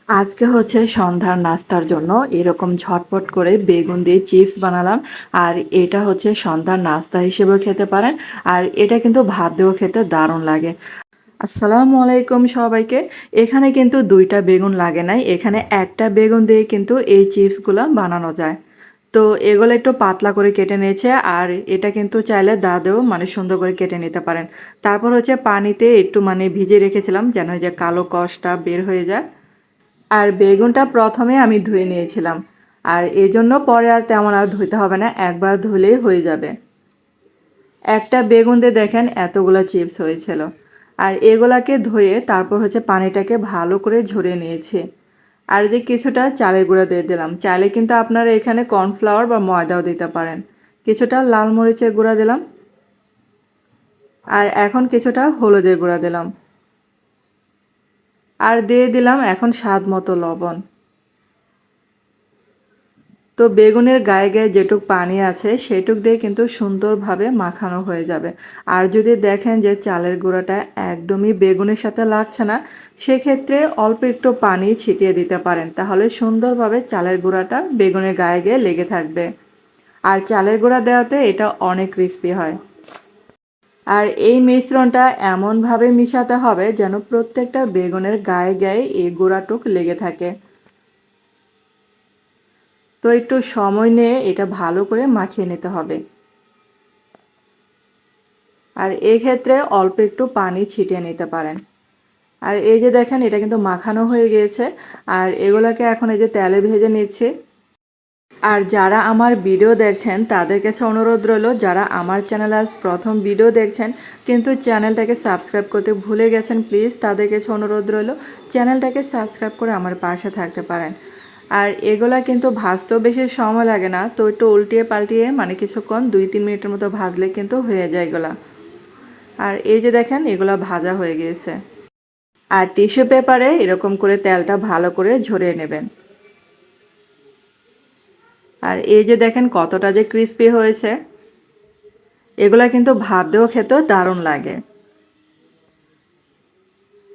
আজকে হচ্ছে সন্ধ্যার নাস্তার জন্য এরকম ঝটপট করে বেগুন দিয়ে চিপস বানালাম। আর এটা হচ্ছে সন্ধ্যার নাস্তা হিসেবেও খেতে পারেন। আর এটা কিন্তু ভাত দিয়েও খেতে দারুণ লাগে। আসসালামু আলাইকুম সবাইকে। এখানে কিন্তু ২টা বেগুন লাগে নাই। এখানে একটা বেগুন দিয়ে কিন্তু এই চিপসগুলা বানানো যায়। তো এগুলো একটু পাতলা করে কেটে নিয়েছে। আর এটা কিন্তু চাইলে দাঁতেও সুন্দর করে কেটে নিতে পারেন। তারপর হচ্ছে পানিতে একটু ভিজিয়ে রেখেছিলাম যেন এই যে কালো কষটা বের হয়ে যায়। আর বেগুনটা প্রথমে আমি ধুয়ে নিয়েছিলাম। আর এজন্য পরে আর তেমন আর ধুইতে হবে না, একবার ধুলেই হয়ে যাবে। একটা বেগুন দিয়ে দেখেন এতগুলো চিপস হয়েছিল। আর এগুলাকে ধুয়ে তারপর হচ্ছে পানিটাকে ভালো করে ঝরিয়ে নিয়েছি। আর যে কিছুটা চালের গুঁড়া দিয়ে দিলাম, চাইলে কিন্তু আপনারা এখানে কর্নফ্লাওয়ার বা ময়দাও দিতে পারেন। কিছুটা লাল মরিচের গুঁড়া দিলাম। আর এখন কিছুটা হলুদের গুঁড়া দিলাম। আর দিয়ে দিলাম এখন স্বাদ মতো লবণ। তো বেগুনের গায়ে গায়ে যেটুক পানি আছে সেটুক দিয়ে কিন্তু সুন্দরভাবে মাখানো হয়ে যাবে। আর যদি দেখেন যে চালের গুঁড়াটা একদমই বেগুনের সাথে লাগছে না, সেক্ষেত্রে অল্প একটু পানি ছিটিয়ে দিতে পারেন, তাহলে সুন্দরভাবে চালের গুঁড়াটা বেগুনের গায়ে গায়ে লেগে থাকবে। আর চালের গুঁড়া দেওয়াতে এটা অনেক ক্রিস্পি হয়। আর এই মিশ্রণটা এমনভাবে মিশাতে হবে যেন প্রত্যেকটা বেগুনের গায়ে গায়ে এই গুঁড়াটুক লেগে থাকে। তো একটু সময় নিয়ে এটা ভালো করে মাখিয়ে নিতে হবে। আর এক্ষেত্রে অল্প একটু পানি ছিটিয়ে নিতে পারেন। আর এই যে দেখেন এটা কিন্তু মাখানো হয়ে গিয়েছে। আর এগুলোকে এখন এই যে তেলে ভেজে নিচ্ছি। আর যারা আমার ভিডিও দেখছেন তাদের কাছে অনুরোধ রইল, যারা আমার চ্যানেলে আজ প্রথম ভিডিও দেখছেন কিন্তু চ্যানেলটাকে সাবস্ক্রাইব করতে ভুলে গেছেন, প্লিজ তাদের কাছে অনুরোধ রইল চ্যানেলটাকে সাবস্ক্রাইব করে আমার পাশে থাকতে পারেন। আর এগুলা কিন্তু ভাজতেও বেশি সময় লাগে না, তো একটু উল্টিয়ে পাল্টিয়ে কিছুক্ষণ ২-৩ মিনিটের মতো ভাজলে কিন্তু হয়ে যায় এগুলা। আর এই যে দেখেন এগুলা ভাজা হয়ে গিয়েছে। আর টিস্যু পেপারে এরকম করে তেলটা ভালো করে ঝরিয়ে নেবেন। আর এই যে দেখেন কতটা যে ক্রিস্পি হয়েছে। এগুলা কিন্তু ভাত দিয়েও খেতেও দারুণ লাগে।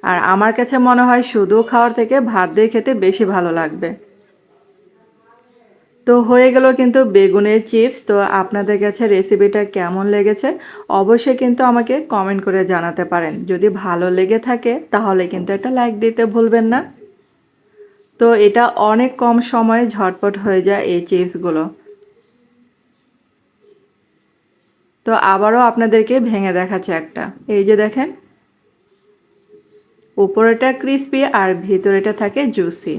আর আমার কাছে মনে হয় শুধু খাওয়ার থেকে ভাত দিয়ে খেতে বেশি ভালো লাগবে। তো হয়ে গেল কিন্তু বেগুনের চিপস। তো আপনাদের কাছে রেসিপিটা কেমন লেগেছে অবশ্যই কিন্তু আমাকে কমেন্ট করে জানাতে পারেন। যদি ভালো লেগে থাকে তাহলে কিন্তু একটা লাইক দিতে ভুলবেন না। তো এটা অনেক কম সময়ে ঝটপট হয়ে যায় এই চিপসগুলো। তো আবারও আপনাদেরকে ভেঙে দেখাচ্ছে একটা। এই যে দেখেন উপরেটা ক্রিস্পি আর ভিতরেটা থাকে জুসি।